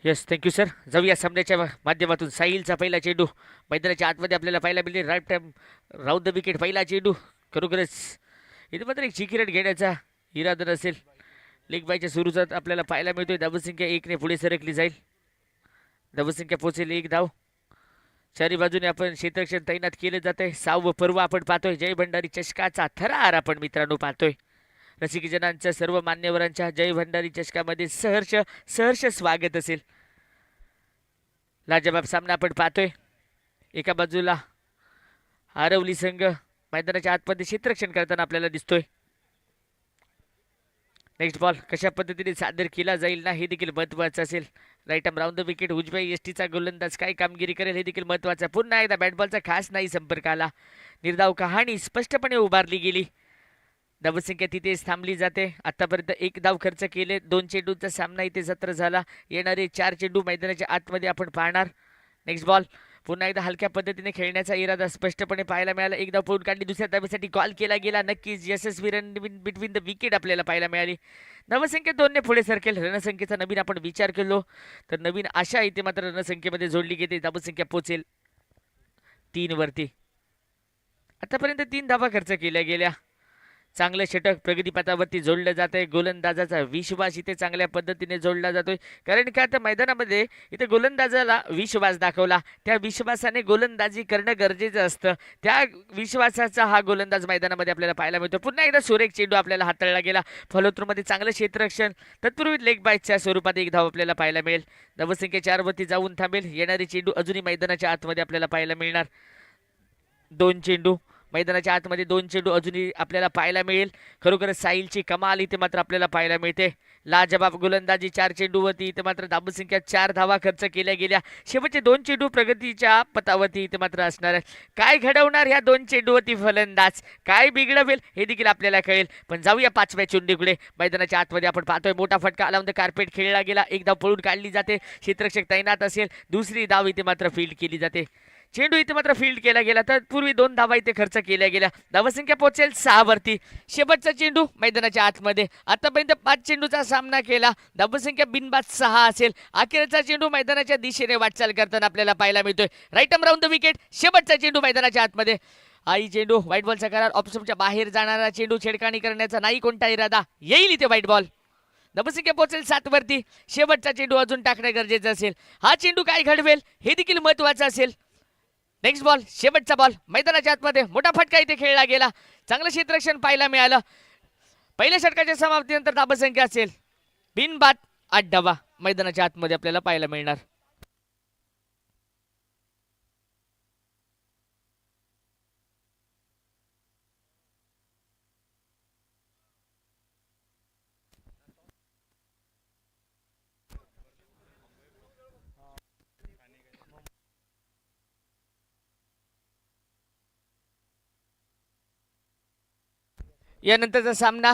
Yes, thank you sir. जाऊया सामन्याच्या माध्यमातून. साहिलचा पहिला चेंडू मैदानाच्या आतमध्ये आपल्याला पाहायला मिळते. Right time round the wicket. पहिला चेंडू खरोखरच इथे मात्र एक चिकी रन घेण्याचा इरादा नसेल. लेग बायच्या सुरूचात आपल्याला पाहायला मिळतोय. धावसंख्या 1 पुढे सरकली जाईल. धावसंख्या पोहोचेल 1 धाव. चारी बाजूने आपण क्षेत्ररक्षण तैनात केले जाते. 6वं पर्व आपण पाहतोय. जय भंडारी चषकाचा थरार आपण मित्रांनो पाहतोय. रसिकजनांच्या सर्व मान्यवरांच्या जय भंडारी चषकामध्ये सहर्ष सहर्ष स्वागत असेल. लाजवाब सामना आपण पाहतोय. एका बाजूला आरवली संघ मैदानाच्या आतमध्ये क्षेत्ररक्षण करताना आपल्याला दिसतोय. नेक्स्ट बॉल कशा पद्धतीने सादर केला जाईल ना हे देखील महत्त्वाचं असेल. Right arm round the wicket. उजव्या एसटीचा गोलंदाज काय कामगिरी करेल हे देखील महत्त्वाचं. पुन्हा एकदा बॅटबॉलचा खास नाही संपर्क आला. निर्धाव कहाणी स्पष्टपणे उभारली गेली. धावसंख्या तिथेच थांबली जाते. आतापर्यंत 1 धाव खर्च केले. 2 चेंडूंचा सामना इथे सत्र झाला. येणारे 4 चेंडू मैदानाच्या आतमध्ये आपण पाहणार. नेक्स्ट बॉल पुन्हा एकदा हलक्या पद्धतीने खेळण्याचा इरादा स्पष्टपणे पाहायला मिळाला. 1 धाव पळून काढली. दुसऱ्या धावेसाठी कॉल केला गेला. नक्कीच यशस्वी रन बिटवीन द विकेट आपल्याला पाहायला मिळाली. धावसंख्या 2 पुढे सरकेल. रणसंख्येचा नवीन आपण विचार केलो तर नवीन आशा इथे मात्र रणसंख्येमध्ये जोडली गेली. धावसंख्या पोहोचेल 3 वरती. आतापर्यंत 3 धावा खर्च केल्या गेल्या. चांगलं षटक प्रगतीपथावरती जोडलं जात आहे. गोलंदाजाचा विश्वास इथे चांगल्या पद्धतीने जोडला जातोय. कारण का आता मैदानामध्ये इथे गोलंदाजाला विश्वास दाखवला. त्या विश्वासाने गोलंदाजी करणं गरजेचं असतं. त्या विश्वासाचा हा गोलंदाज मैदानामध्ये आपल्याला पाहायला मिळतो. पुन्हा एकदा सुरेख चेंडू आपल्याला हाताळला गेला. फॉलोथ्रूमध्ये चांगलं क्षेत्ररक्षण. तत्पूर्वी लेग बायच्या स्वरूपात 1 धाव आपल्याला पाहायला मिळेल. धावसंख्या 4 वरती जाऊन थांबेल. येणारे चेंडू अजूनही मैदानाच्या आतमध्ये आपल्याला पाहायला मिळणार. 2 चेंडू मैदानाच्या आतमध्ये. 2 चेंडू अजूनही आपल्याला पाहायला मिळेल. खरोखरच साहिलची कमाल इथे मात्र आपल्याला पाहायला मिळते. लाजबाब गोलंदाजी 4 चेंडूवरती. इथे मात्र धावसंख्या 4 धावा खर्च केल्या गेल्या. शेवटचे 2 चेंडू प्रगतीच्या पथावरती इथे मात्र असणार आहे. काय घडवणार ह्या 2 चेंडूवरती फलंदाज, काय बिघडवेल हे देखील आपल्याला कळेल. पण जाऊया 5व्या चेंडूकडे. मैदानाच्या आतमध्ये आपण पाहतोय मोठा फटका आला. कार्पेट खेळला गेला. 1 धाव पळून काढली जाते. क्षेत्ररक्षक तैनात असेल. दुसरी धाव इथे मात्र फील्ड केली जाते. चेंडू इथे मात्र फील्ड केला गेला. तर पूर्वी 2 धावा इथे खर्च केल्या गेल्या. धावसंख्या पोहोचेल 6 वरती. शेवटचा चेंडू मैदानाच्या आतमध्ये. आतापर्यंत 5 चेंडूचा सामना केला. धावसंख्या बिनबाद 6 असेल. अखेरचा चेंडू मैदानाच्या दिशेने वाटचाल करताना आपल्याला पाहायला मिळतोय. Right arm round the wicket. शेवटचा चेंडू मैदानाच्या आतमध्ये. आई चेंडू व्हाईट बॉलचा करार. ऑप्शनच्या बाहेर जाणारा चेंडू छेडखानी करण्याचा नाही कोणता इरादा. येईल इथे व्हाईट बॉल. धावसंख्या पोहोचेल 7 वरती. शेवटचा चेंडू अजून टाकणं गरजेचं असेल. हा चेंडू काय घडवेल हे देखील महत्त्वाचं असेल. नेक्स्ट बॉल शेवटचा बॉल मैदानाच्या आतमध्ये. मोठा फटका इथे खेळला गेला. चांगलं क्षेत्ररक्षण पाहायला मिळालं. पहिल्या षटकाच्या समाप्तीनंतर धावसंख्या असेल बिनबाद 8 धावा मैदानाच्या आतमध्ये आपल्याला पाहायला मिळणार. यानंतरचा सामना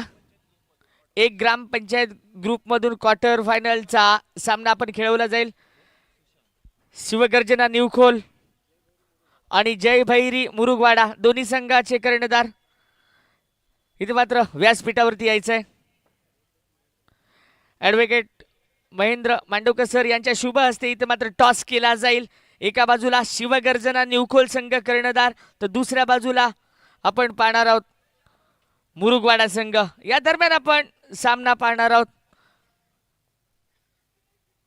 1 ग्रामपंचायत ग्रुपमधून क्वार्टर फायनलचा सामना आपण खेळवला जाईल. शिवगर्जना निवखोल आणि जय भैरी मुरुगवाडा दोन्ही संघाचे कर्णधार इथे मात्र व्यासपीठावरती यायचंय. ॲडव्होकेट महेंद्र मांडवकर सर यांच्या शुभ हस्ते इथे मात्र टॉस केला जाईल. एका बाजूला शिवगर्जना निवखोल संघ कर्णधार तर दुसऱ्या बाजूला आपण पाहणार आहोत मुरुगवाडा संघ. या दरम्यान आपण सामना पाहणार आहोत.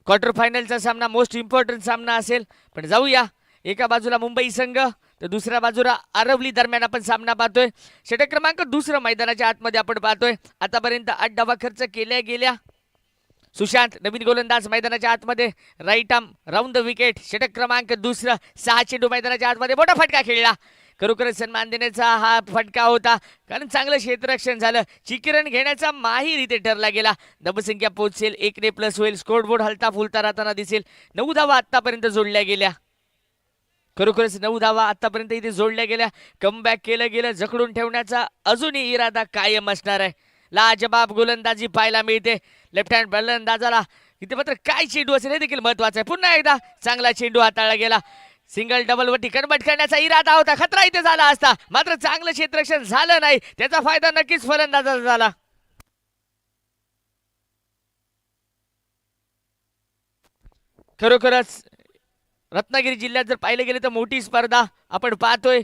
क्वार्टर फायनलचा सामना मोस्ट इम्पॉर्टंट सामना असेल. पण जाऊया. एका बाजूला मुंबई संघ तर दुसऱ्या बाजूला आरवली दरम्यान आपण सामना पाहतोय. षटक क्रमांक 2 मैदानाच्या आतमध्ये आपण पाहतोय. आतापर्यंत 8 धावा खर्च केल्या गेल्या. सुशांत नवीन गोलंदाज मैदानाच्या आतमध्ये. Right arm round the wicket. षटक क्रमांक 2. 6 चेंडू मैदानाच्या आतमध्ये. मोठा फटका खेळला. खरोखरच सन्मान देण्याचा हा फटका होता. कारण चांगलं क्षेत्ररक्षण झालं. चिकीरण घेण्याचा माहीर इथे ठरला गेला. धावसंख्या पोहोचेल 1 प्लस होईल. स्कोरबोर्ड हलता फुलता राहताना दिसेल. 9 धावा आतापर्यंत जोडल्या गेल्या. खरोखरच 9 धावा आतापर्यंत इथे जोडल्या गेल्या. कमबॅक केलं गेलं. जखडून ठेवण्याचा अजूनही इरादा कायम असणार आहे. लाजबाब गोलंदाजी पाहायला मिळते. लेफ्ट हँड गोलंदाजाला इथे मात्र काय चेंडू असेल हे देखील महत्वाचं आहे. पुन्हा एकदा चांगला चेंडू हाताळला गेला. सिंगल डबल वरती कन्वर्ट करण्याचा इरादा होता. खतरा इथे झाला असता मात्र चांगलं क्षेत्ररक्षण झालं नाही. त्याचा फायदा नक्कीच फलंदाजाचा झाला. खरोखरच रत्नागिरी जिल्ह्यात जर पाहिलं गेलं तर मोठी स्पर्धा आपण पाहतोय.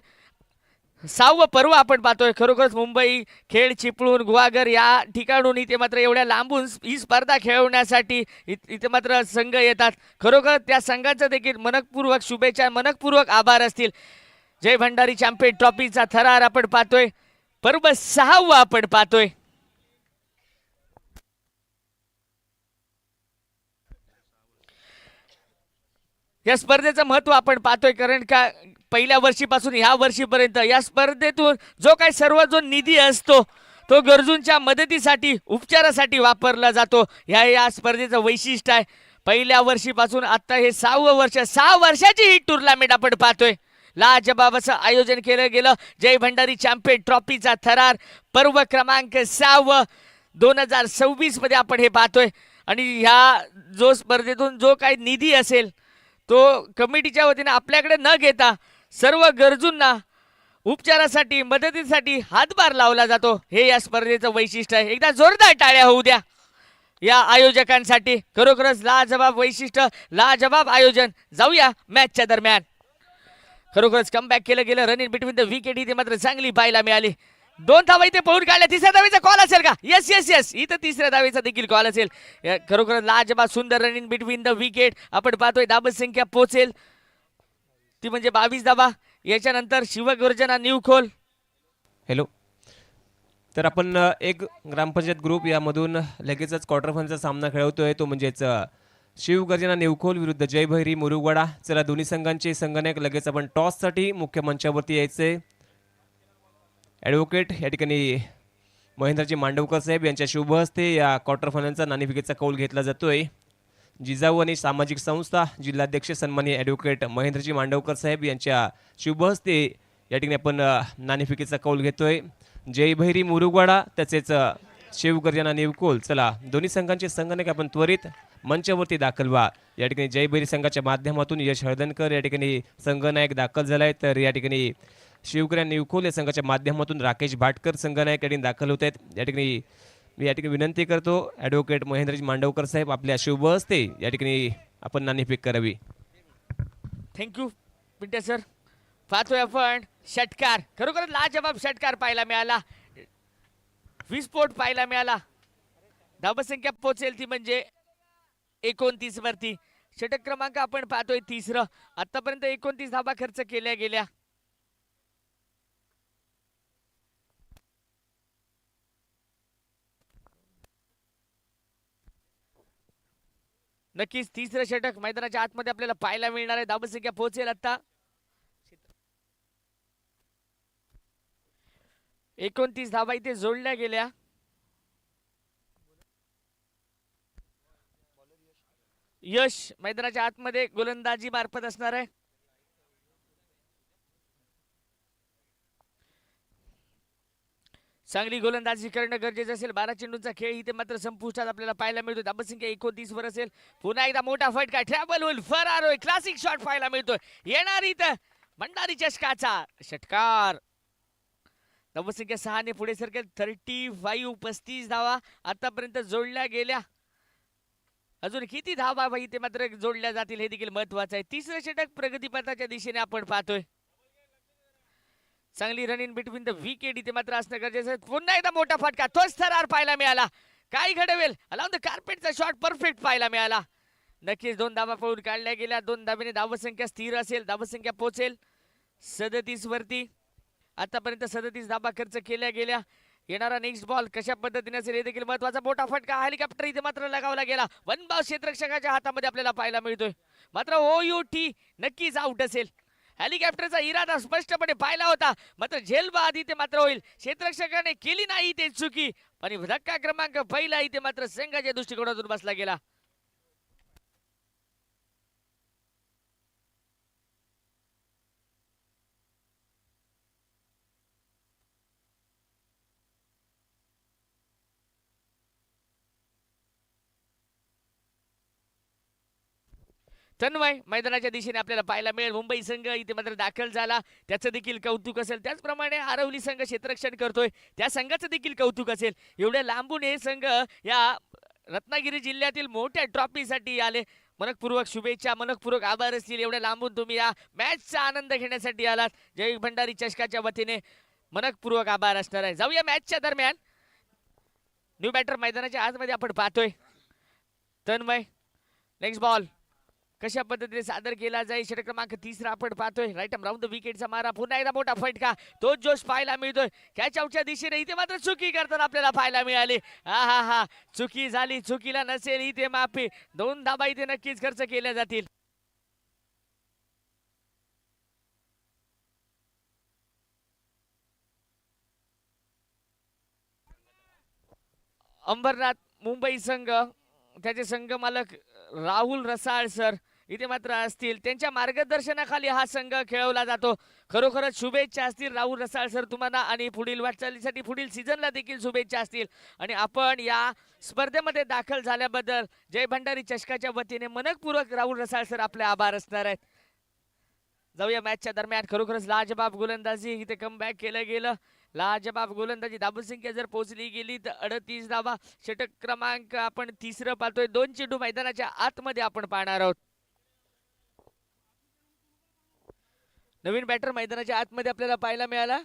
6वं पर्व आपण पाहतोय. खरोखरच मुंबई, खेड, चिपळूण, गुहागर या ठिकाणून इथे मात्र एवढ्या लांबून ही स्पर्धा खेळवण्यासाठी इथे मात्र संघ येतात. खरोखर त्या संघाचं देखील मनपूर्वक शुभेच्छा, मनपूर्वक आभार असतील. जय भंडारी चॅम्पियन ट्रॉफीचा थरार आपण पाहतोय. पर्व 6वं आपण पाहतोय. या स्पर्धेचं महत्व आपण पाहतोय, कारण का पहिल्या वर्षीपासून ह्या वर्षीपर्यंत या स्पर्धेतून जो काही सर्व जो निधी असतो तो गरजूंच्या मदतीसाठी, उपचारासाठी वापरला जातो. या स्पर्धेचं वैशिष्ट्य आहे. पहिल्या वर्षीपासून आता हे 6वं वर्ष, 6 वर्षाची ही टुर्नामेंट आपण पाहतोय. लाजबाब असं आयोजन केलं गेलं. जय भंडारी चॅम्पियन ट्रॉफीचा थरार पर्व क्रमांक 6 2026 मध्ये आपण हे पाहतोय. आणि ह्या जो स्पर्धेतून जो काही निधी असेल तो कमिटीच्या वतीने आपल्याकडे न घेता सर्व गरजूंना उपचारासाठी, मदतीसाठी हातभार लावला जातो. हे या स्पर्धेचं वैशिष्ट्य आहे. एकदा जोरदार टाळ्या होऊ द्या या आयोजकांसाठी. खरोखरच लाजबाब वैशिष्ट्य, लाजबाब आयोजन. जाऊया मॅचच्या दरम्यान. खरोखरच कमबॅक केलं गेलं. Run in between the wicket इथे मात्र चांगली पाहायला मिळाली. 2 धावा इथे पळून काढल्या. तिसऱ्या धावेचा कॉल असेल का? येस येस येस, इथं तिसऱ्या धावेचा देखील कॉल असेल. खरोखर लाजबाब सुंदर run in between the wicket आपण पाहतोय. धाबत संख्या पोहोचेल ती म्हणजे 22 धावा. याच्यानंतर शिवगर्जना न्यूखोल. हॅलो, तर आपण एक ग्रामपंचायत ग्रुप यामधून लगेचच क्वार्टर फायनलचा सामना खेळवतोय. तो म्हणजेच शिवगर्जना नेवखोल विरुद्ध जय भैरी मुरुगवाडा. चला, दोन्ही संघांचे संघनायक लगेच आपण टॉससाठी मुख्य मंचावरती यायचे. ॲडव्होकेट या ठिकाणी महेंद्रजी मांडवकर साहेब यांच्या शुभ हस्ते या क्वार्टर फायनलचा नाणेफेकीचा कौल घेतला जातोय. जिजाऊ आणि सामाजिक संस्था जिल्हाध्यक्ष सन्माननीय ॲडव्होकेट महेंद्रजी मांडवकर साहेब यांच्या शुभ हस्ते या ठिकाणी आपण नाणेफेकीचा कौल घेतोय. जय भैरी मुरुगवाडा तसेच शिवगर्जना नेवकोल. चला, दोन्ही संघांचे संघनायक आपण त्वरित मंचावरती दाखल व्हा. या ठिकाणी जय भैरी संघाच्या माध्यमातून यश हळदणकर या ठिकाणी संघनायक दाखल झालाय. तर या ठिकाणी शिवगर्जना नेवकोल या संघाच्या माध्यमातून राकेश भाटकर संघनायक या ठिकाणी दाखल होत आहेत. या ठिकाणी मी या ठिकाणी विनंती करतो ॲडव्होकेट महेंद्रजी मांडवकर साहेब आपल्या शुभ हस्ते या ठिकाणी आपण नाणेफेक करावी. Thank you Pinte sir. पाहतोय आपण षटकार. खरोखर लाजबाब षटकार पाहायला मिळाला. विस्फोट पाहायला मिळाला. धावसंख्या पोहोचेल ती म्हणजे 29 वरती. षटक क्रमांक आपण पाहतोय 3रं. आतापर्यंत 29 धावा खर्च केल्या गेल्या. नक्कीच 3रं षटक मैदानाच्या आतमध्ये आपल्याला पाहायला मिळणार आहे. धावसंख्या पोहोचेल आता 29 धावा इथे जोडल्या गेल्या. यश मैदानाच्या आतमध्ये गोलंदाजी मार्फत असणार आहे. चांगली गोलंदाजी करणं गरजेचं असेल. 12 चेंडूंचा खेळ इथे मात्र संपुष्टात आपल्याला पाहायला मिळतो. धावसंख्या 29 वर असेल. पुन्हा एकदा मोठा फटका, ट्रॅव्हल होईल, फरार होईल. क्लासिक शॉट पाहायला मिळतोय. येणार इथं भंडारी चषकाचा षटकार. धावसंख्या 6 ने पुढे सरकेल. 35 धावा आतापर्यंत जोडल्या गेल्या. अजून किती धावा इथे मात्र जोडल्या जातील हे देखील महत्वाचं आहे. 3रं षटक प्रगतीपथाच्या दिशेने आपण पाहतोय. चांगली run in between the wicket इथे मात्र असणं गरजेचं आहे. पुन्हा एकदा मोठा फटका, तोच थरार पाहायला मिळाला. काय घडवेल? अलाउन द कार्पेटचा शॉट परफेक्ट पाहायला मिळाला. नक्कीच 2 धावा पळून काढल्या गेल्या. 2 धावेने धावसंख्या स्थिर असेल. धावसंख्या पोहोचेल 37 वरती. आतापर्यंत 37 धावा खर्च केल्या गेल्या. येणारा नेक्स्ट बॉल कशा पद्धतीने असेल हे देखील महत्वाचा. मोठा फटका, हेलिकॉप्टर इथे मात्र लगावला गेला. वनबाव क्षेत्ररक्षकाच्या हातामध्ये आपल्याला पाहायला मिळतोय. मात्र OUT नक्कीच आउट असेल. हेलिकॉप्टरचा इरादा स्पष्टपणे पाहिला होता. मात्र झेलबाद इथे मात्र होईल. क्षेत्ररक्षकाने केली नाही ते चुकी. आणि धक्का क्रमांक पहिला इथे मात्र संघाच्या दृष्टिकोनातून बसला गेला. तन्मय मैदानाच्या दिशेने आपल्याला पाहायला मिळेल. मुंबई संघ इथे मात्र दाखल झाला, त्याचं देखील कौतुक असेल. त्याचप्रमाणे आरवली संघ क्षेत्ररक्षण करतोय, त्या संघाचं देखील कौतुक असेल. एवढ्या लांबून हे संघ या रत्नागिरी जिल्ह्यातील मोठ्या ट्रॉफीसाठी आले. मनपूर्वक शुभेच्छा, मनपूर्वक आभार असतील. एवढ्या लांबून तुम्ही या मॅचचा आनंद घेण्यासाठी आलात. जय भंडारी चषकाच्या वतीने मनपूर्वक आभार असणार आहे. जाऊया मॅचच्या दरम्यान. न्यू बॅटर मैदानाच्या आतमध्ये आपण पाहतोय. तन्मय, नेक्स्ट बॉल कशा पद्धतीने सादर केला जाईल. षटक क्रमांक 3 आपण पाहतोय. राईट आर्म राऊंड द विकेटचा मारा. पुन्हा एकदा मोठा फटका. तोच जोश पाहायला मिळतोय. कॅच आउटच्या दिशेने इथे मात्र चुकी करताना आपल्याला पाहायला मिळाली. हा चुकी झाली. चुकीला नसेल इथे माफी. 2 धाबा इथे नक्कीच खर्च केल्या जातील. अंबरनाथ मुंबई संघ, त्याचे संघ मालक राहुल रसाळ सर इथे मात्र असतील. त्यांच्या मार्गदर्शनाखाली हा संघ खेळवला जातो. खरोखरच शुभेच्छा असतील राहुल रसाळ सर तुम्हाला, आणि पुढील वाटचालीसाठी पुढील सीझनला देखील शुभेच्छा असतील. आणि आपण या स्पर्धेमध्ये दाखल झाल्याबद्दल जय भंडारी चषकाच्या वतीने मनपूर्वक राहुल रसाळ सर आपले आभार असणार आहेत. जाऊया मॅचच्या दरम्यान. खरोखरच लाजबाब गोलंदाजी इथे कमबॅक केलं गेलं. लाजबाब गोलंदाजी. धावसंख्या जर पोहोचली गेली तर 38 धावा. षटक क्रमांक आपण 3 पाहतोय. 2 चेंडू मैदानाच्या आतमध्ये आपण पाहणार आहोत. नवीन बॅटर मैदानाच्या आतमध्ये आपल्याला पाहायला मिळाला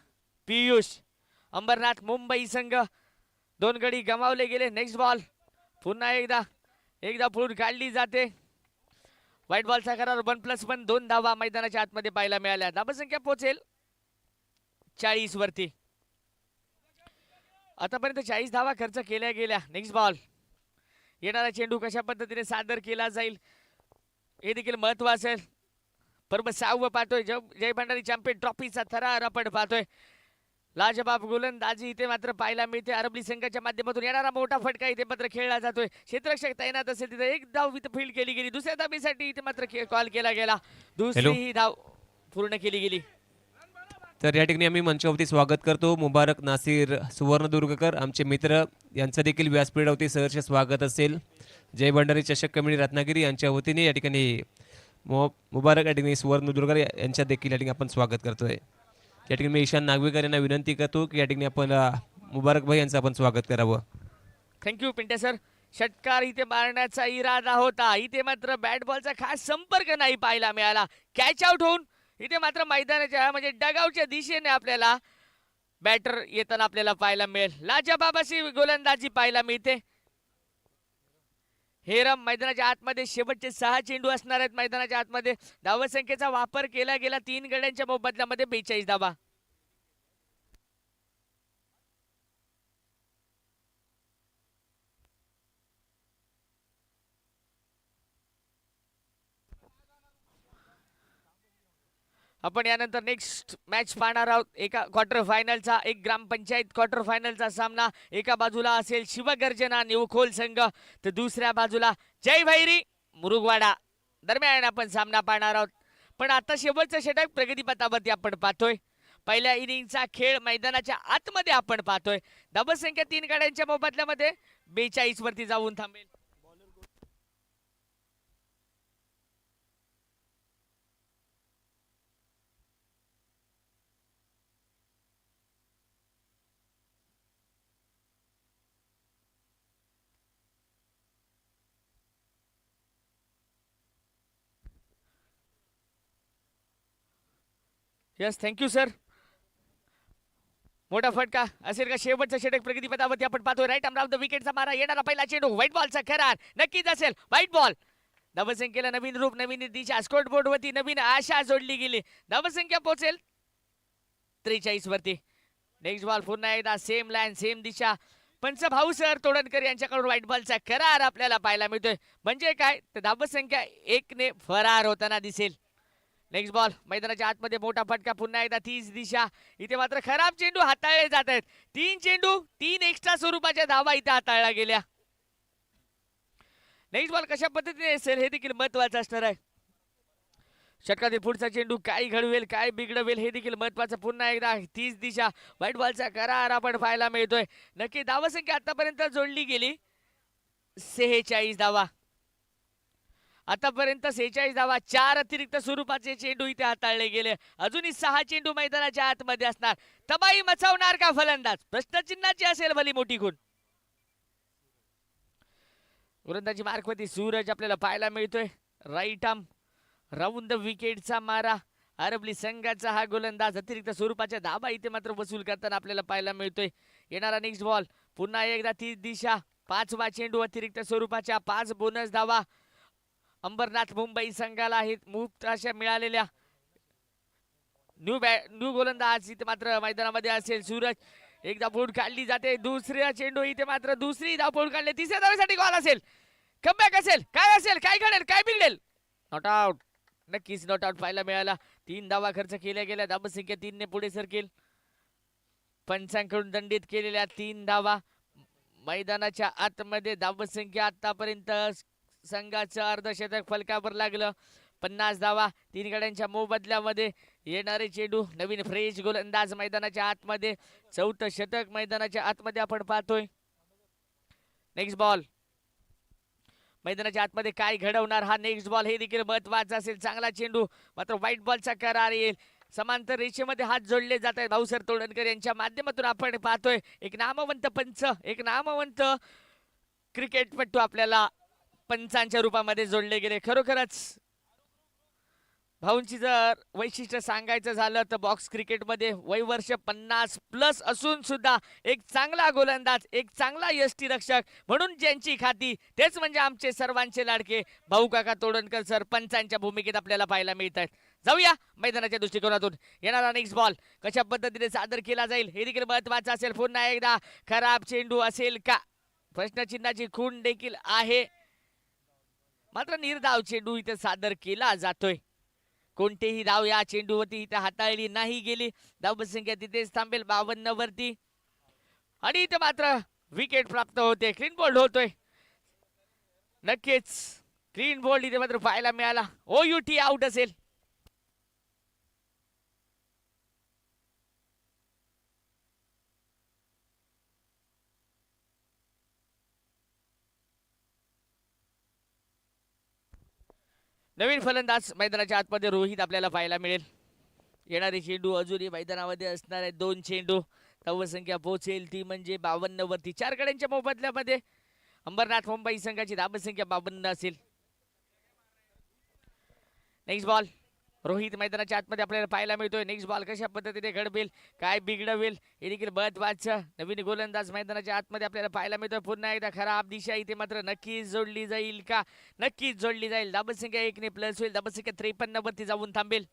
पियुष. अंबरनाथ मुंबई संघ 2 गडी गमावले गेले. नेक्स्ट बॉल पुन्हा एकदा पुढून काढली जाते. व्हाईट बॉलचा करार 1+1. 2 धावा मैदानाच्या आतमध्ये पाहायला मिळाल्या. धावसंख्या पोहोचेल 40 वरती. आतापर्यंत 40 धावा खर्च केल्या गेल्या. Next ball. येणारा चेंडू कशा पद्धतीने सादर केला जाईल हे देखील महत्त्वाचं आहे. बरोबर 6वं पाहतोय. जय भंडारी चॅम्पियन ट्रॉफीचा थरार आपण पाहतोय. लाजबाब गोलंदाजी इथे मात्र पाहायला मिळते. अरबली संघाच्या माध्यमातून येणारा मोठा फटका इथे मात्र खेळला जातोय. क्षेत्ररक्षक तैनात असेल तिथे 1 धाव इथे फील्ड केली गेली. दुसऱ्या धाबीसाठी इथे मात्र कॉल केला गेला. दुसरी ही धाव पूर्ण केली गेली. तर या ठिकाणी आम्ही मंचावरती स्वागत करतो मुबारक नासिर सुवर्णदुर्गकर, आमचे मित्र, यांचं देखील व्यासपीठावरती सहर्ष स्वागत असेल. जय भंडारी चषक कमिटी रत्नागिरी यांच्या वतीने या ठिकाणी मुबारक या ठिकाणी सुवर्णदुर्गकर यांच्या देखील या ठिकाणी आपण स्वागत करतोय. या ठिकाणी मी ईशान नागवेकर यांना विनंती करतो की या ठिकाणी आपण मुबारक भाई यांचं आपण स्वागत करावं. Thank you Pinte sir. षटकार इथे मारण्याचा इरादा होता. इथे मात्र बॅट बॉलचा खास संपर्क नाही पाहायला मिळाला. कॅच आउट होऊन इथे मात्र मैदानाच्या म्हणजे डगआउटच्या दिशेने आपल्याला बॅटर येताना आपल्याला पाहायला मिळेल. लाजबाब अशी गोलंदाजी पाहायला मिळते. हेरम मैदानाच्या आतमध्ये शेवटचे 6 चेंडू असणार आहेत. मैदानाच्या आतमध्ये धावसंख्येचा वापर केला गेला 3 गड्यांच्या मोबदल्यामध्ये 42 धावा. आपण यानंतर नेक्स्ट मॅच पाहणार आहोत. एका क्वार्टर फायनलचा, एक ग्रामपंचायत क्वार्टर फायनलचा सामना. एका बाजूला असेल शिवगर्जना निवखोल संघ, तर दुसऱ्या बाजूला जय भैरी मुरुगवाडा दरम्यान आपण सामना पाहणार आहोत. पण आता शेवटचं षटक प्रगतीपथावरती आपण पाहतोय. पहिल्या इनिंगचा खेळ मैदानाच्या आतमध्ये आपण पाहतोय. धावसंख्या 3 गाड्यांच्या मोबदल्यामध्ये 42 वरती जाऊन थांबेल. Yes, thank you sir. मोठा फटका असेल का शेवटचा षटक प्रगतीपथावरती आपण पाहतोय. राईट आर्म राऊंड द विकेटचा मारा. येणारा पहिला चेंडू व्हाईट बॉलचा करार नक्कीच असेल. White ball. धावसंख्येला नवीन रूप, नवीन दिशा. स्कोर बोर्ड वरती नवीन आशा जोडली गेली. धावसंख्या पोहोचेल 43 वरती. नेक्स्ट बॉल पुन्हा एकदा सेम लाईन, सेम दिशा. पंच भाऊ सर तोडणकर यांच्याकडून व्हाईट बॉलचा करार आपल्याला पाहायला मिळतोय. म्हणजे काय तर धावसंख्या 1 ने फरार होताना दिसेल. नेक्स्ट बॉल मैदानाच्या आतमध्ये मोठा फटका. पुन्हा एकदा 30 दिशा. इथे मात्र खराब चेंडू हाताळले जात आहेत. 3 चेंडू 3 एक्स्ट्रा स्वरूपाच्या धावा इथे हाताळल्या गेल्या. नेक्स्ट बॉल कशा पद्धतीने असेल हे देखील महत्वाचं असणार आहे. षटकातील पुढचा चेंडू काय घडवेल, काय बिघडवेल हे देखील महत्वाचं. पुन्हा एकदा 30 दिशा. व्हाईट बॉलचा करार आपण पाहायला मिळतोय. नक्की धावसंख्या आतापर्यंत जोडली गेली 46 धावा. आतापर्यंत 46 धावा. 4 अतिरिक्त स्वरूपाचे चेंडू इथे हाताळले गेले. अजूनही 6 चेंडू मैदानाच्या आतमध्ये असणार. तबाही मचावणार का फलंदाज? प्रश्नचिन्हाची असेल भली मोठी खूण. गोलंदाजी मार्कवरती सूरज आपल्याला पाहायला मिळतोय. राईट आर्म राऊंड द विकेटचा मारा. अरबली संघाचा हा गोलंदाज अतिरिक्त स्वरूपाच्या धाबा इथे मात्र वसूल करताना आपल्याला पाहायला मिळतोय. येणारा नेक्स्ट बॉल पुन्हा एकदा ती दिशा. 5वा चेंडू अतिरिक्त स्वरूपाच्या 5 बोनस धावा अंबरनाथ मुंबई संघाला आहेत मुक्त अशा मिळालेल्या. न्यू गोलंदाज इथे मात्र मैदानामध्ये असेल सूरज. एकदा बोर्ड काढली जाते. दुसऱ्या चेंडू इथे मात्र दुसरी धाव बोर्ड काढले. तिसऱ्या धावेसाठी गॉल असेल, कमबॅक असेल, काय घडेल, काय बिघडेल. नॉट आउट, नक्कीच नॉट आउट पाहायला मिळाला. 3 धावा खर्च केल्या गेल्या. धावसंख्या 3 ने पुढे सरकेल. पंचांकडून दंडित केलेल्या 3 धावा मैदानाच्या आतमध्ये. धावसंख्या आतापर्यंत संघाचं अर्धशतक फलकावर लागलं. 50 धावा 3 गड्यांच्या मोबदल्यामध्ये. येणारे चेंडू नवीन फ्रेश गोलंदाज मैदानाच्या आतमध्ये. 4थं शतक मैदानाच्या आतमध्ये आपण पाहतोय. नेक्स्ट बॉल मैदानाच्या आतमध्ये काय घडवणार हा नेक्स्ट बॉल हे देखील महत्वाचा असेल. चांगला चेंडू मात्र व्हाईट बॉलचा करार येईल. समांतर रेषेमध्ये हात जोडले जात आहेत. भाऊसर तोडणकर यांच्या माध्यमातून आपण पाहतोय एक नामवंत पंच, एक नामवंत क्रिकेटपटू आपल्याला पंचांच्या रूपामध्ये जोडले गेले. खरोखरच भाऊंची जर वैशिष्ट्य सांगायचं झालं तर बॉक्स क्रिकेटमध्ये वय वर्ष 50+ असून सुद्धा एक चांगला गोलंदाज, एक चांगला यष्टीरक्षक म्हणून ज्यांची खाती तेच म्हणजे आमचे सर्वांचे लाडके भाऊ काका तोडणकर सर पंचांच्या भूमिकेत आपल्याला पाहायला मिळत आहेत. जाऊया मैदानाच्या दृष्टिकोनातून. येणारा नेक्स्ट बॉल कशा पद्धतीने सादर केला जाईल हे देखील महत्वाचं असेल. पुन्हा एकदा खराब चेंडू असेल का, प्रश्नचिन्हाची खूण देखील आहे. मात्र निर्धाव चेंडू इथे सादर केला जातोय. कोणतेही धाव या चेंडूवरती इथे हाताळली नाही गेली. धावसंख्या तिथेच थांबेल 52 वरती. आणि इथे मात्र विकेट प्राप्त होते. क्लीन बोल्ड होतोय. नक्कीच क्लीन बोल्ड इथे मात्र पाहायला मिळाला. OUT आउट असेल. नवीन फलंदाज मैदानाच्या आतमध्ये रोहित आपल्याला पाहायला मिळेल. येणारे चेंडू अजूनही मैदानामध्ये असणार आहे. 2 चेंडू. धावसंख्या पोहोचेल ती म्हणजे 52 वरती. 4 गड्यांच्या मोबदल्यामध्ये अंबरनाथ मुंबई संघाची धावसंख्या 52 असेल. नेक्स्ट बॉल रोहित मैदानाच्या आतमध्ये आपल्याला पाहायला मिळतोय. नेक्स्ट बॉल कशा पद्धतीने घडवेल, काय बिघडवेल हे देखील महत्वाचं. नवीन गोलंदाज मैदानाच्या आतमध्ये आपल्याला पाहायला मिळतोय. पुन्हा एकदा खराब दिशा इथे मात्र नक्कीच जोडली जाईल का, नक्कीच जोडली जाईल. धावसंख्या 1 ने प्लस होईल. धावसंख्या 53 वरती जाऊन थांबेल.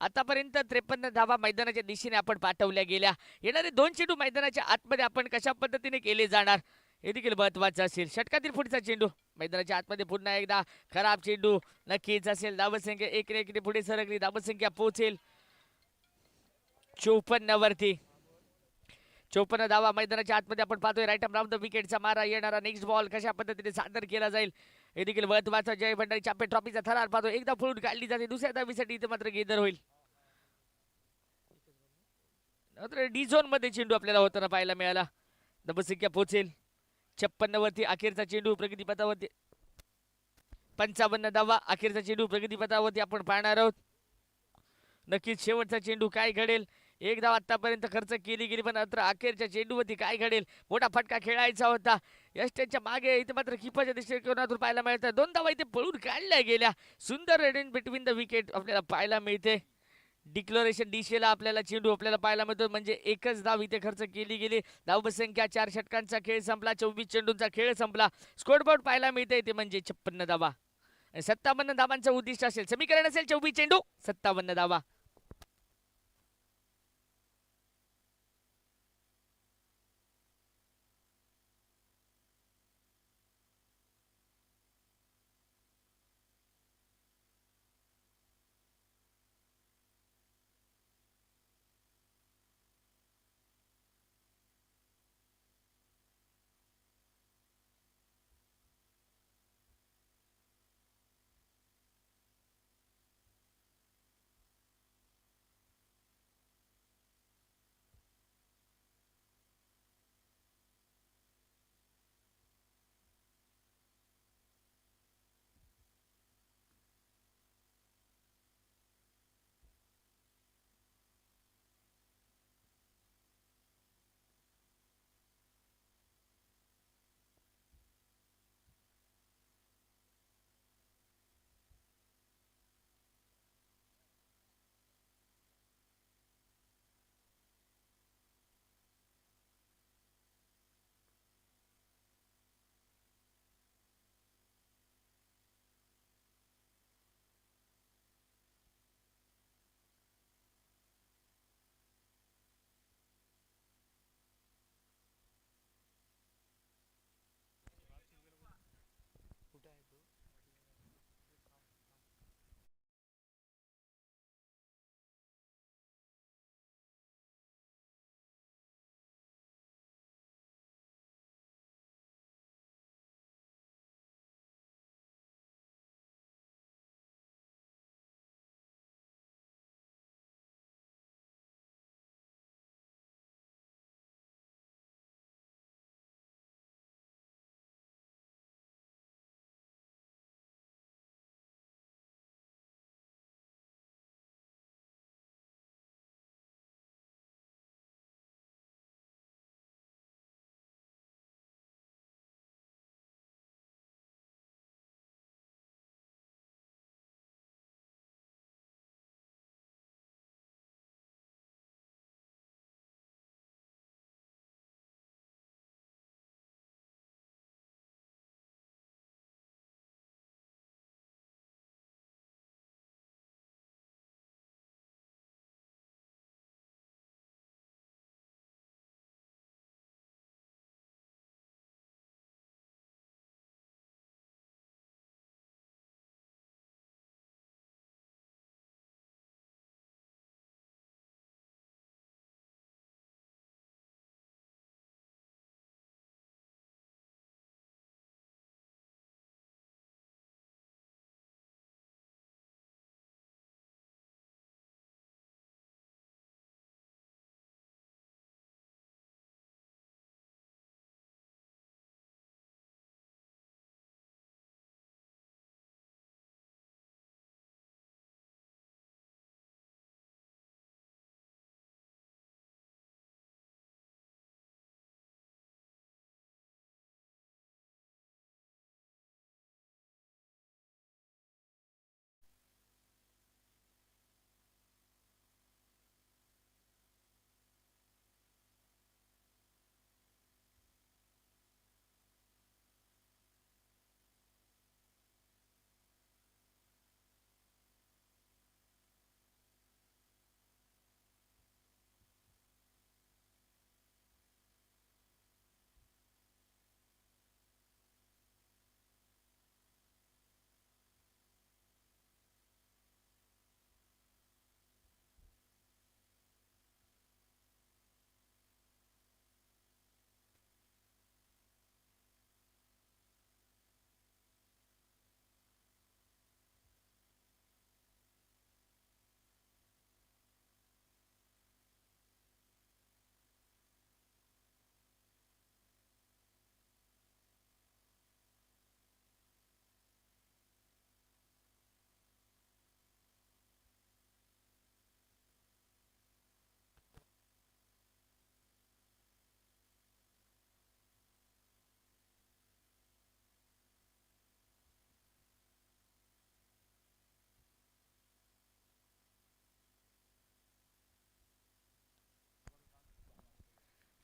आतापर्यंत 53 धावा मैदानाच्या दिशेने आपण पाठवल्या गेल्या. येणारे 2 चेंडू मैदानाच्या आतमध्ये आपण कशा पद्धतीने केले जाणार हे देखील महत्वाचं असेल. षटकातील पुढचा चेंडू मैदानाच्या आतमध्ये पुन्हा एकदा खराब चेंडू नक्कीच असेल. धावसंख्या 1 ने पुढे सरकली. धावसंख्या पोहोचेल 54 वरती. 54 धावा मैदानाच्या आतमध्ये आपण पाहतोय. राईट आर्म राऊंड द विकेटचा मारा. येणारा नेक्स्ट बॉल कशा पद्धतीने सादर केला जाईल हे देखील महत्वाचं. जय भंडारी चापे ट्रॉफीचा थरार पाहतो. एकदा फुलून काढली जाते. दुसऱ्या धावीसाठी इथे मात्र गेदर होईल. डी झोन मध्ये चेंडू आपल्याला होताना पाहायला मिळाला. धावसंख्या पोहोचेल 56 वरती. अखेरचा चेंडू प्रगतीपथावरती. 55 धावा अखेरचा चेंडू प्रगतीपथावरती आपण पाहणार आहोत. नक्कीच शेवटचा चेंडू काय घडेल. 1 धाव आतापर्यंत खर्च केली गेली पण मात्र अखेरच्या चेंडूवरती काय घडेल. मोठा फटका खेळायचा होता. यष्टीच्या मागे इथे मात्र किपरच्या दृष्टिकोनातून पाहायला मिळतं. 2 धावा इथे पळून काढल्या गेल्या. सुंदर रेड बिटवीन द विकेट आपल्याला पाहायला मिळते. डिक्लोरेशन दिशेला आपल्याला चेंडू आपल्याला पाहायला मिळतो. म्हणजे एकच धाव इथे खर्च केली गेली. धावसंख्या 4 षटकांचा खेळ संपला. 24 चेंडूंचा खेळ संपला. स्कोरबोर्ड पाहायला मिळते ते म्हणजे 56 धावा. 57 धावांचं उद्दिष्ट असेल. समीकरण असेल 24 चेंडू 57 धावा.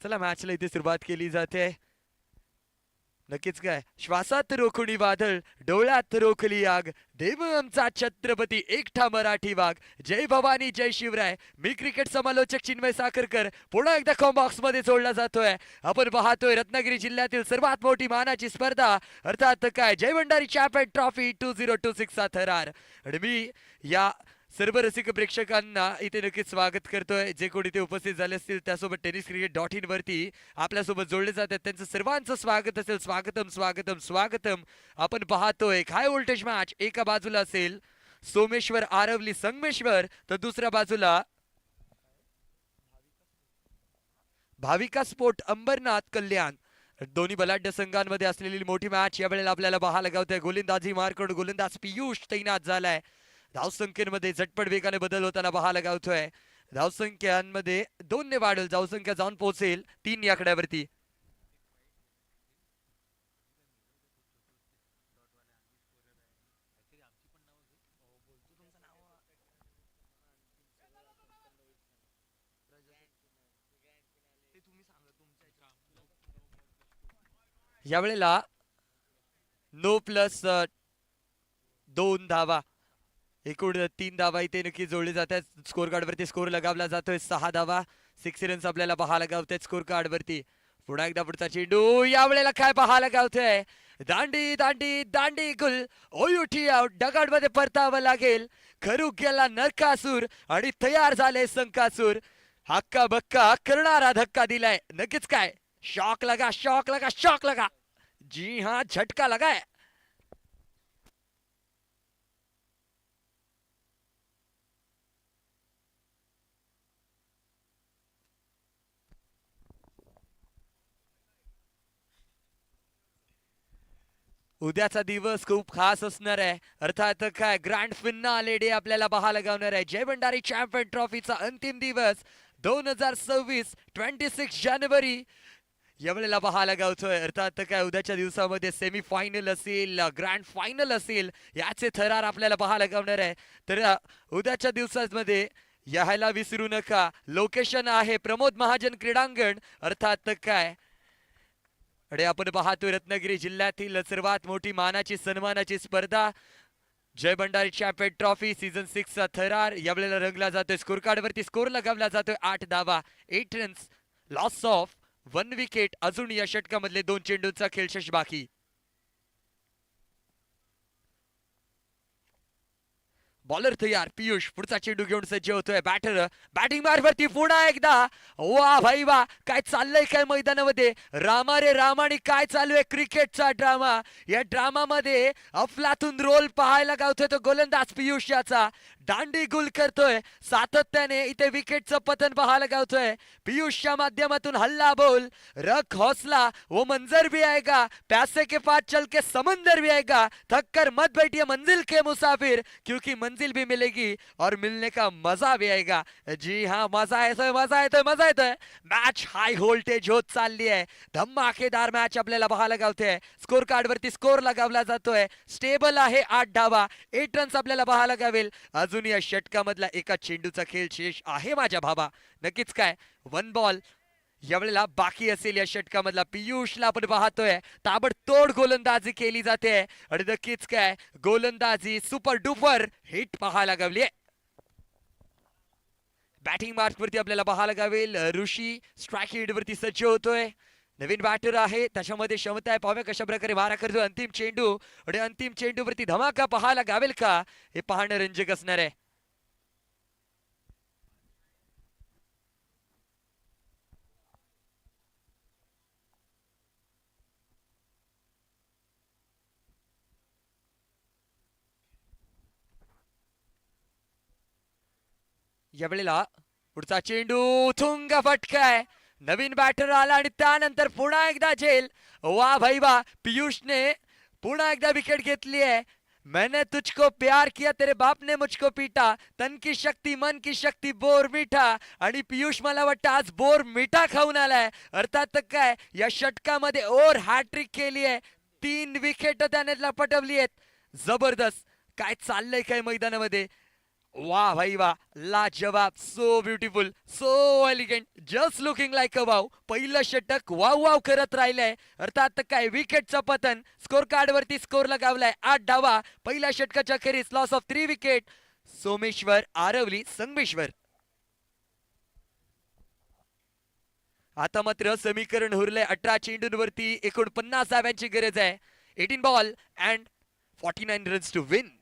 चला मॅचला इथे सुरुवात केली जाते. नक्कीच काय, श्वासात रोखुणी वादळ, डोळ्यात रोखली आग, देव आमचा छत्रपती एकटा मराठी वाघ, जय भवानी जय शिवराय. मी क्रिकेट समालोचक चिन्मय साखरकर पुन्हा एकदा कॉम्बॉक्स मध्ये जोडला जातोय. आपण पाहतोय रत्नागिरी जिल्ह्यातील सर्वात मोठी मानाची स्पर्धा अर्थात काय जय भंडारी चॅम्पियन ट्रॉफी 2026 चा थरार. आणि मी या सर्व रसिक प्रेक्षकांना इथे नक्कीच स्वागत करतोय. जे कोणी इथे उपस्थित झाले असतील त्यासोबत tenniscricket.in वरती आपल्यासोबत जोडले जातात त्यांचं सर्वांचं स्वागत असेल. स्वागतम स्वागतम स्वागतम. आपण पाहतोय हाय व्होल्टेज मॅच. एका बाजूला असेल सोमेश्वर आरवली संगमेश्वर, तर दुसऱ्या बाजूला भाविका स्पोर्ट अंबरनाथ कल्याण. दोन्ही बलाढ्य संघांमध्ये असलेली मोठी मॅच यावेळेला आपल्याला पाहायला गावते. गोलंदाजी मार्कड गोलंदाज पियुष तैनात झालाय. धावसंख्येमध्ये झटपट वेगाने बदल होताना पाहायला गावतोय. धावसंख्यांमध्ये 2 ने वाढेल, धावसंख्या जाऊन पोहोचेल 3 या आकड्यावरती. यावेळेला 9+2 धावा, एकूण 3 धावा इथे नक्की जोडली जातात. स्कोर कार्ड वरती स्कोर लगावला जातोय 6 धावा. 6 रन्स आपल्याला पाहायला गावतात स्कोर कार्ड वरती. पुन्हा एकदा पुढचा चेंडू यावेळेला काय पाहायला गावतोय. दांडी दांडी दांडी गुल, ओयुठी आउट. डगाड मध्ये परतावं लागेल. खरू गेला नरकासूर आणि तयार झाले संकासूर. हक्का बक्का करणारा धक्का दिलाय. नक्कीच काय, शॉक लगा शॉक लगा शॉक लगा. जी हाँ, झटका लगा है. उद्याचा दिवस खूप खास असणार आहे. अर्थात काय ग्रँड फिनाले डे आपल्याला पाहायला गावणार आहे. जय भंडारी चॅम्पियन ट्रॉफीचा अंतिम दिवस 2026 26 जानेवारी यावेळेला पाहायला गावतोय. अर्थात काय उद्याच्या दिवसामध्ये सेमी फायनल असेल, ग्रँड फायनल असेल, याचे थरार आपल्याला पाहायला गावणार आहे. तर उद्याच्या दिवसांमध्ये यायला विसरू नका. लोकेशन आहे प्रमोद महाजन क्रीडांगण. अर्थात काय अरे आपण पाहतोय रत्नागिरी जिल्ह्यातील सर्वात मोठी मानाची सन्मानाची स्पर्धा जय भंडारी चॅम्पियन ट्रॉफी सीझन 6 चा थरार यावेळेला रंगला जातोय. स्कोर कार्ड वरती स्कोर लगावला जातोय 8 धावा, 8 रन्स, लॉस ऑफ 1 विकेट. अजून या षटकामधले 2 चेंडूंचा खेळ शेष बाकी. बॉलर तयार पियुष पुढचा चेंडू घेऊन सज्ज होतोय. बॅटर बॅटिंग मार्फती पुन्हा एकदा. वा भाई वा, काय चाललंय काय मैदानामध्ये. रामा रे रामा आणि काय चालू आहे क्रिकेटचा ड्रामा. या ड्रामामध्ये अफलातून रोल पाहायला गावतोय तो गोलंदाज पियुष याचा. दांडी गुल करतोय सातत्याने. इथे विकेटचं पतन पाहायला गावतोय. पियुषच्या माध्यमातून हल्ला बोल, रख हौसला वो मंजर भी आएगा, प्यासे के पास चल के समंदर भी आएगा, थक कर मत बैठिए मंजिल के मुसाफिर, क्योंकि मंजिल भी मिलेगी और मिलने का मजा भी आएगा. जी हाँ, मजा येतोय मजा येतोय मजा येतोय. मॅच हाय व्होल्टेज होत चालली आहे. धमाकेदार मॅच आपल्याला पाहायला गावते. स्कोर कार्ड वरती स्कोर लगावला जातोय. स्टेबल आहे 8 धावा, 8 रन्स आपल्याला पाहायला गावेल. अजून या षटकामधला एका चेंडूचा खेळ शेष आहे माझ्या भावा. नक्कीच काय 1 बॉल यावेळेला बाकी असेल या षटकामधला. पियुषला आपण पाहतोय ताबडतोड गोलंदाजी केली जाते आणि नक्कीच काय गोलंदाजी सुपर डुपर हिट पाहायला गावली. बॅटिंग मार्क वरती आपल्याला पाहायला गावेल. ऋषी स्ट्राईक हिट वरती सज्ज होतोय. नवीन बॅटर आहे, त्याच्यामध्ये क्षमता आहे. पाहूया कशा प्रकारे मारा करतोय. अंतिम चेंडू आणि अंतिम चेंडू वरती धमाका पाहायला गावेल का, हे पाहणं रंजक असणार आहे. यावेळेला पुढचा चेंडू थुंग फटकाय. नवीन बॅटर आला आणि त्यानंतर पुन्हा एकदा झेल. वा भाई वा, पियुषने पुन्हा एकदा विकेट घेतली आहे. मैंने तुझको प्यार किया तेरे बाप ने मुझको पीटा, तन की शक्ती मन की शक्ती बोर मिठा. आणि पियुष मला वाटतं आज बोर मिठा खाऊन आलाय. अर्थात काय या षटकामध्ये ओर हॅट्रिक केली आहे. 3 विकेट त्याने पटवली आहेत. जबरदस्त काय चाललंय काय मैदानामध्ये. वाह भाई वाह, लाजवाब, so beautiful, so elegant, just looking like a wow. पहिलं षटक वाव वाव करत राहिलंय. अर्थात काय विकेटचं पतन. स्कोर कार्ड वरती स्कोर लगावलाय 8 धावा. पहिल्या षटकाच्या अखेरीस loss of 3 wicket. Someshwar Aravali Sangameshwar. आता मात्र समीकरण उरलंय 18 चेंडूंवरती 49 धाव्यांची गरज आहे. 18 ball and 49 runs to win.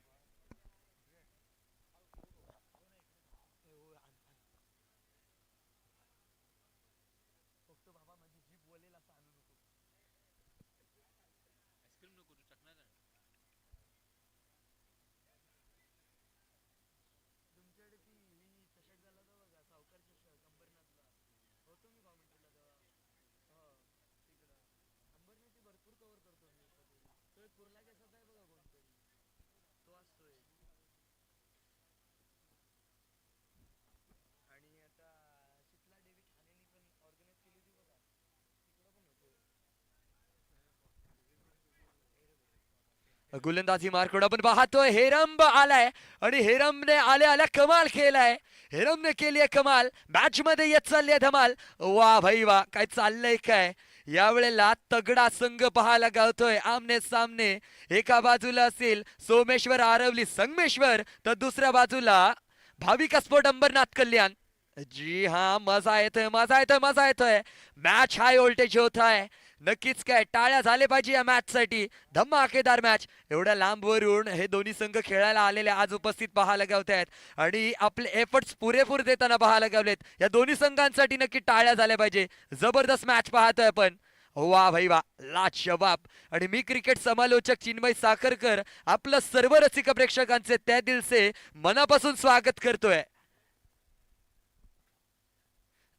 गोलंदाजी मार्कडे आपण पाहतोय. हेरंब आलाय आणि हेरमने आल्या आल्या कमाल केलाय. हेरमने केली आहे कमाल. मॅच मध्ये येत चालली आहे धमाल. वा भाई वा, काय चाललंय काय. यावेळेला तगडा संघ पाहायला गावतोय आमने सामने. एका बाजूला असेल सोमेश्वर आरवली संगमेश्वर, तर दुसऱ्या बाजूला भाविका स्पोर्ट अंबरनाथ कल्याण. जी हा, मजा येतोय मजा येतोय मजा येतोय. मॅच हाय व्होल्टेज होत आहे. नक्कीच काय टाळ्या झाले पाहिजे या मॅच साठी. धमाकेदार मॅच. एवढ्या लांबवरून हे दोन्ही संघ खेळायला आलेले आज उपस्थित पाहायला गावत आहेत आणि आपले एफर्ट्स पुरेपूर देताना पाहायला गावलेत. या दोन्ही संघांसाठी नक्की टाळ्या झाल्या पाहिजे. जबरदस्त मॅच पाहतोय आपण. वा भाई वा, लाजवाब. आणि मी क्रिकेट समालोचक चिन्मय साखरकर आपलं सर्व रसिक प्रेक्षकांचे त्या दिलसे मनापासून स्वागत करतोय.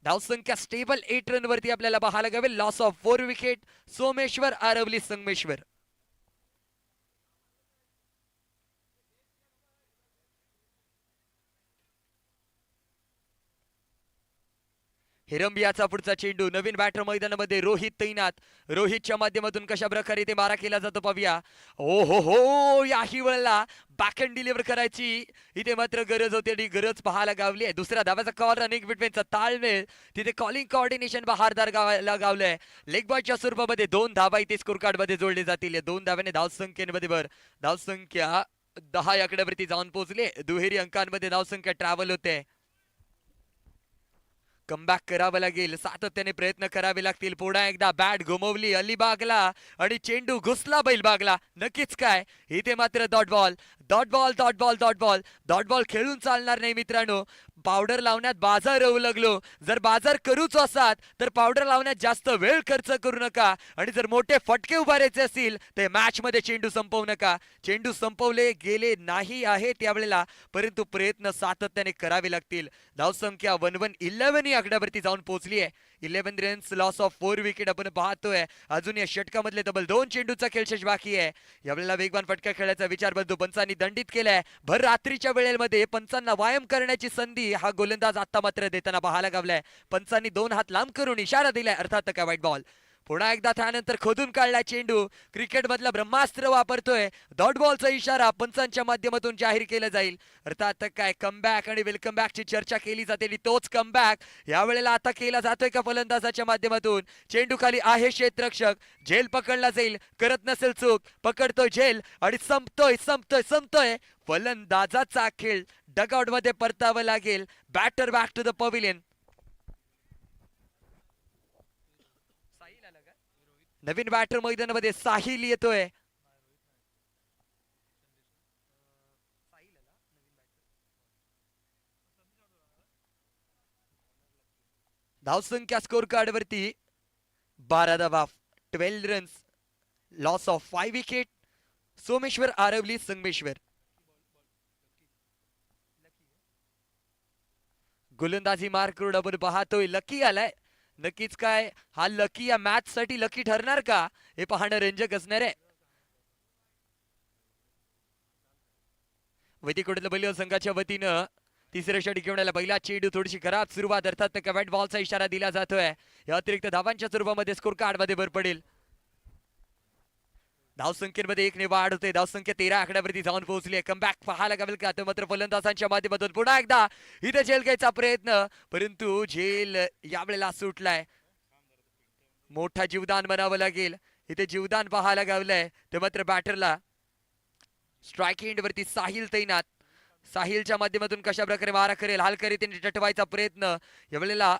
धावसंख्या स्टेबल 8 रन वरती आपल्याला पाहायला गावेल. Loss of 4 wicket. Someshwar Aravali Sangameshwar. हिरंबियाचा पुढचा चेंडू. नवीन बॅटर मैदानामध्ये रोहित तैनात. रोहितच्या माध्यमातून कशा प्रकारे ते मारा केला जातो पाहूया. ओ हो, याही वेळेला बॅक हँड डिलिव्हर करायची इथे मात्र गरज होती आणि गरज पाहायला गावली आहे. दुसऱ्या धाव्याचा कॉल रनिंग बिटवीनचा ताळमेळ तिथे कॉलिंग कोऑर्डिनेशन बहारदार गावलंय. लेग बॉयच्या स्वरूपामध्ये 2 धावा इथे स्कोर कार्ड मध्ये जोडले जातील. 2 धाव्याने धावसंख्येमध्ये भर. धावसंख्या 10 या आकड्यावरती जाऊन पोहोचले. दुहेरी अंकांमध्ये धावसंख्या ट्रॅव्हल होते. कमबॅक करावं लागेल. सातत्याने प्रयत्न करावे लागतील. पुन्हा एकदा बॅट घुमवली अलिबागला आणि चेंडू घुसला बैलबागला. नक्कीच काय इथे मात्र dot ball dot ball dot ball dot ball dot ball खेळून चालणार नाही मित्रांनो. पावडर लावण्यात बाजार येऊ लागलो. जर बाजार करूच असाल तर पावडर लावण्यात जास्त वेळ खर्च करू नका आणि जर मोठे फटके उभारायचे असतील तर मॅच मध्ये चेंडू संपवू नका. चेंडू संपवले गेले नाही आहे त्यावेळेला, परंतु प्रयत्न सातत्याने करावे लागतील. धावसंख्या 11 या आकड्यावरती जाऊन पोहोचली आहे. 11 रन्स. लॉस ऑफ 4 विकेट आपण पाहतोय. अजून या षटकामधले तब्बल 2 चेंडूचा खेळ शेष बाकी आहे. यावेळेला वेगवान फटका खेळायचा विचार बंधू पंचांनी दंडित केलाय. भर रात्रीच्या वेळेमध्ये पंचांना व्यायाम करण्याची संधी हा गोलंदाज आता मात्र देताना पाहायला गावलाय. पंचांनी 2 हात लांब करून इशारा दिलाय. अर्थात काय वाईट बॉल. पुन्हा एकदा त्यानंतर खोदून काढलाय चेंडू. क्रिकेट मधला ब्रह्मास्त्र वापरतोय. डॉट बॉलचा इशारा पंचांच्या माध्यमातून जाहीर केला जाईल. अर्थात काय कमबॅक आणि वेलकम बॅकची चर्चा केली जाते आणि तोच कमबॅक यावेळेला आता केला जातोय का फलंदाजाच्या माध्यमातून. चेंडू खाली आहे क्षेत्ररक्षक. झेल पकडला जाईल. करत नसेल चूक पकडतोय झेल आणि संपतोय संपतोय संपतोय. फलंदाजाचा खेळ. डगआउट मध्ये परतावं लागेल. Batter back to the pavilion. नवीन बॅटर मैदानामध्ये साहिल येतोय. धावसंख्या स्कोर कार्ड वरती 12 धावा. 12 runs. Loss of 5 wicket. Someshwar Aravali Sangameshwar. गोलंदाजी मार्कवर आपण पाहतोय. लकी आलाय. नक्कीच काय हा लकी या मॅच साठी लकी ठरणार का हे पाहणं रंजक असणार आहे. वैदिकडील बैल संघाच्या वतीनं तिसऱ्या षटक घेऊन पहिला चेंडू. थोडीशी खराब सुरुवात. अर्थात कॅट बॉलचा इशारा दिला जातोय. या अतिरिक्त धावांच्या स्वरूपामध्ये स्कोर कार्ड मध्ये भर पडेल. धावसंख्येमध्ये 1 ने वाढ होते. धावसंख्या 13 आकड्यावरती जाऊन पोहोचली आहे. कमबॅक पाहायला लागेल का तो मात्र फलंदाजांच्या माध्यमातून पुन्हा एकदा इथे झेल घ्यायचा प्रयत्न, परंतु झेल यावेळेला सुटलाय. मोठा जीवदान म्हणावं लागेल इथे, जीवदान पाहायला गावलंय ते मात्र बॅटरला. स्ट्राईक एंड वरती साहिल तैनात. साहिलच्या माध्यमातून कशा प्रकारे मारा करेल, हलक्या रीतीने टटवायचा प्रयत्न यावेळेला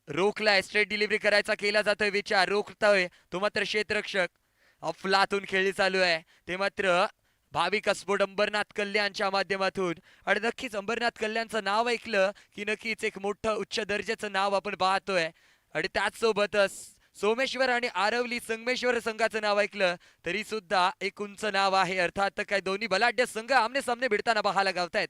रोखलाय. स्ट्रेट डिलिव्हरी करायचा केला जातोय विचार, रोखतोय तो मात्र क्षेत्ररक्षक. अफलातून खेळी चालू आहे ते मात्र भाविक स्फोट अंबरनाथ कल्याणच्या माध्यमातून. आणि नक्कीच अंबरनाथ कल्याणचं नाव ऐकलं की नक्कीच एक मोठं उच्च दर्जाचं नाव आपण पाहतोय. आणि त्याचसोबतच सोमेश्वर आणि आरवली संगमेश्वर संघाचं नाव ऐकलं तरी सुद्धा एक उंच नाव आहे. अर्थात काय दोन्ही बलाढ्य संघ आमने सामने भिडताना पाहायला गावतायत.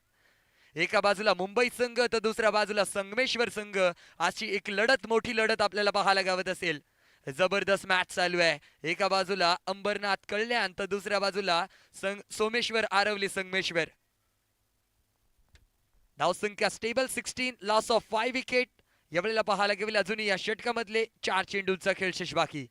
एका बाजूला मुंबई संघ तर दुसऱ्या बाजूला संगमेश्वर संघ. अशी एक लढत, मोठी लढत आपल्याला पाहायला गावत असेल. जबरदस्त मॅच चालू आहे. एका बाजूला अंबरनाथ कल्याण तर दुसऱ्या बाजूला सोमेश्वर आरवली संगमेश्वर. धावसंख्या स्टेबल 16, लॉस ऑफ 5 विकेट. यावेळेला पाहायला गेले अजूनही या षटकामधले 4 चेंडूंचा खेळ शेष बाकी.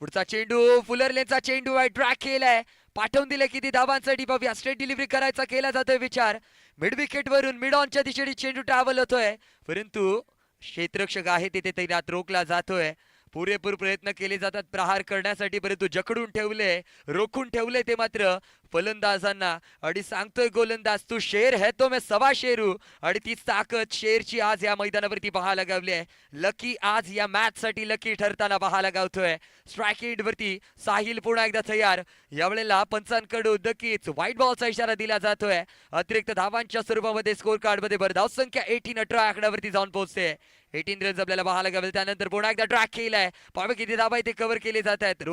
पुढचा चेंडू फुलरलेनचा चेंडू आहे, ट्रॅक केलाय, पाठवून दिले किती धावांसाठी पाहूया. स्ट्रेट डिलिव्हरी करायचा केला जातोय विचार. मिड विकेट वरून मिड ऑनच्या दिशेने चेंडू ट्रॅव्हल होतोय, परंतु क्षेत्ररक्षक आहे तिथे तैनात, रोखला जातोय. पुरेपूर प्रयत्न केले जातात प्रहार करण्यासाठी, परंतु जखडून ठेवले, रोखून ठेवले ते मात्र फलंदाजांना. आणि सांगतोय गोलंदाज तू शेर है तो मैं सवा शेर हूं. आणि तीच ताकद शेरची आज या मैदानावरती पाहायला गावली आहे. लकी आज या मॅच साठी लकी ठरताना पाहायला गावतोय. स्ट्राईक एंड वरती साहिल पुन्हा एकदा तयार. यावेळेला पंचांकडून नक्कीच व्हाईट बॉलचा इशारा दिला जातोय. अतिरिक्त धावांच्या स्वरूपामध्ये स्कोर कार्ड मध्ये धाव संख्या 18 आकड्यावरती जाऊन पोहोचते. 18 रन्स आपल्याला पाहायला गावेल. त्यानंतर पुन्हा एकदा ट्रॅक केलाय, पावे किती धावा इथे कव्हर केले जात आहेत.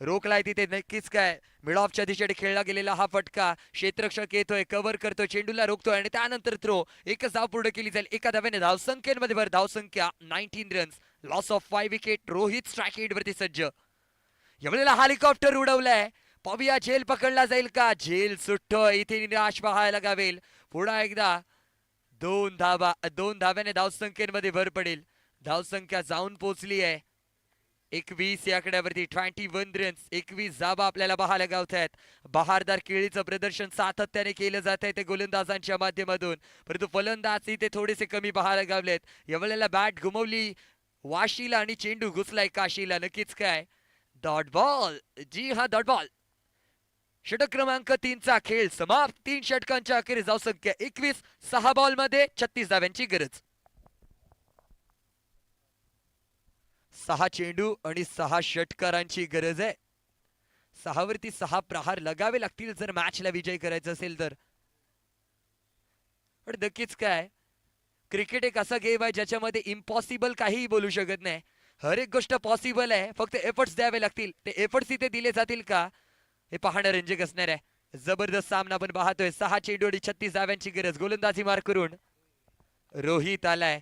रोखलाय तिथे नक्कीच काय मिड ऑफच्या दिशेने खेळला गेलेला हा फटका. क्षेत्ररक्षक येतोय, कव्हर करतोय, चेंडूला रोखतोय आणि त्यानंतर थ्रो. एकच धाव पूर्ण केली जाईल एका धाव्याने. धावसंख्येमध्ये धावसंख्या 19 runs, loss of 5 wicket. Rohit strike end वरती सज्ज. यावेळेला हेलिकॉप्टर उडवलाय, पाहूया झेल पकडला जाईल का. झेल सुटतोय इथे, निराश पाहायला गावेल. पुन्हा एकदा 2 धाव्याने धावसंख्येमध्ये भर पडेल. धावसंख्या जाऊन पोहोचली आहे 21 या आकड्यावरती. 21 रन्स, 21 धावा आपल्याला पाहायला गावत आहेत. बहारदार केळीचं प्रदर्शन सातत्याने केलं जात आहे ते गोलंदाजांच्या माध्यमातून, परंतु फलंदाज इथे थोडेसे कमी पाहायला गावलेत. यावेळेला बॅट घुमवली वाशीला आणि चेंडू घुसलाय काशीला. नक्कीच काय डॉट बॉल, जी हा डॉट बॉल. षटक क्रमांक 3 चा खेळ समाप्त. 3 षटकांच्या अखेरीस धावसंख्या 21, 6 बॉल मध्ये 36 धाव्यांची गरज. 6 चेंडू आणि 6 षटकारांची गरज आहे. 6 वरती 6 प्रहार लगावे लागतील जर मॅचला विजय करायचा असेल तर. पण नक्कीच काय क्रिकेट एक असा गेम आहे ज्याच्यामध्ये इम्पॉसिबल काहीही बोलू शकत नाही. हर एक गोष्ट पॉसिबल आहे, फक्त एफर्ट्स द्यावे लागतील. ते एफर्ट्स इथे दिले जातील का हे पाहणं रंजक असणार आहे. जबरदस्त सामना आपण पाहतोय. 6 चेंडू आणि 36 धाव्यांची गरज. गोलंदाजी मार करून रोहित आलाय.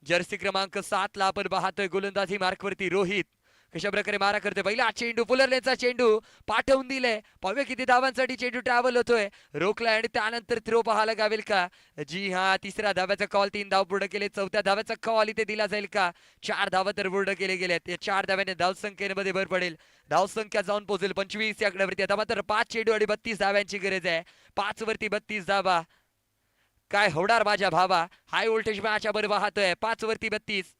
जर्सी क्रमांक 7 ला आपण पाहतोय गोलंदाजी मार्क वरती रोहित कशा प्रकारे मारा करतोय. पहिला चेंडू फुलरलेनचा चेंडू पाठवून दिले, पाहूया किती धावांसाठी चेंडू ट्रॅव्हल होतोय. रोखलाय आणि त्यानंतर थ्रो पाहायला गावेल का. जी हा, तिसऱ्या धाव्याचा कॉल. 3 धाव पूर्ण केले. 4थ्या धाव्याचा कॉल इथे दिला जाईल का. 4 धावा तर पूर्ण केले गेलेत. या 4 धाव्याने धावसंख्येमध्ये भर पडेल. धावसंख्या जाऊन पोहोचेल 25 या आकड्यावरती. आता मात्र 5 चेंडू आणि 32 धाव्यांची गरज आहे. 5 वरती 32 धावा. काय होणार माझ्या भावा, हाय व्होल्टेज मॅच आपण पाहतोय. 5 वरती 32.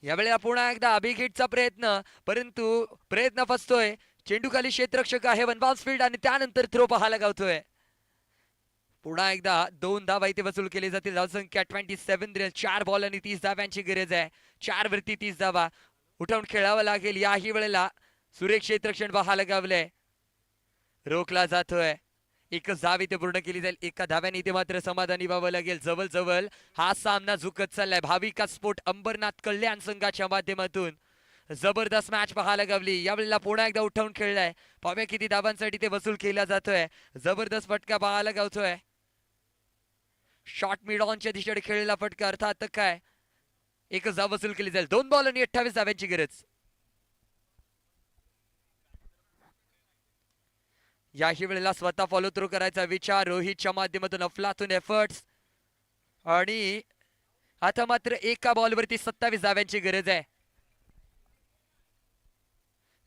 यावेळेला पुन्हा एकदा अभिगेटचा प्रयत्न, परंतु प्रयत्न फसतोय. चेंडू खाली क्षेत्ररक्षक आहे, वन बाउन्स फील्ड आणि त्यानंतर थ्रो पाहायला गावतोय. पुन्हा एकदा 2 धावा इथे वसूल केली जातील. धावसंख्या 27 रन्स. 4 बॉल आणि 30 धाव्यांची गरज आहे. 4 वरती 30 धावा. उठवून खेळावं लागेल. याही वेळेला सुरेख क्षेत्ररक्षण पाहायला गावलंय. रोखला जातोय. एकच धाव इथे पूर्ण केली जाईल. एका धाव्याने इथे मात्र समाधानी व्हावं लागेल. जवळ जवळ हा सामना झुकत चाललाय. भाविका स्पोर्ट अंबरनाथ कल्याण संघाच्या माध्यमातून जबरदस्त मॅच पाहायला गावली. यावेळेला पुन्हा एकदा उठवून खेळलाय. पाहूया किती धावांसाठी ते वसूल केला जातोय. जबरदस्त फटका पाहायला गावतोय. शॉर्ट मिड ऑनच्या दिशेने खेळलेला फटका. अर्थात काय एकच धाव वसूल केली जाईल. 2 बॉल आणि 28 धाव्यांची गरज. याही वेळेला स्वतः फॉलो थ्रू करायचा विचार रोहितच्या माध्यमातून अफलातून एफर्ट्स. आणि आता मात्र एका बॉलवरती 27 धाव्यांची गरज आहे.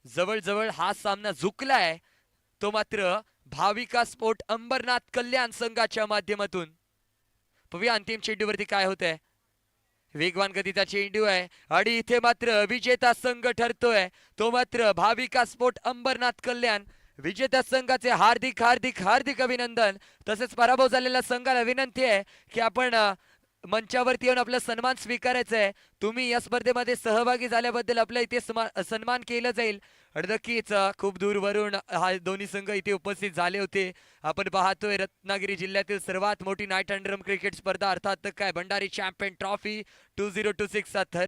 जवळजवळ हा सामना झुकलाय तो मात्र भाविका स्पोर्ट अंबरनाथ कल्याण संघाच्या माध्यमातून. पाहूया अंतिम चेंडूवरती काय होतंय. वेगवान गतीचा चेंडू आहे आणि इथे मात्र विजेता संघ ठरतोय तो मात्र भाविका स्पोर्ट अंबरनाथ कल्याण. विजेत्या संघाचे हार्दिक हार्दिक हार्दिक अभिनंदन. तसेच पराभव झालेल्या संघाला विनंती आहे की आपण मंचावरती येऊन आपला सन्मान स्वीकारायचा आहे. तुम्ही या स्पर्धेमध्ये सहभागी झाल्याबद्दल आपल्या इथे सन्मान केलं जाईल. नक्कीच खूप दूरवरून हा दोन्ही संघ इथे उपस्थित झाले होते. आपण पाहतोय रत्नागिरी जिल्ह्यातील सर्वात मोठी नाईट अंडरम क्रिकेट स्पर्धा अर्थात काय भंडारी चॅम्पियन ट्रॉफी 2026 चा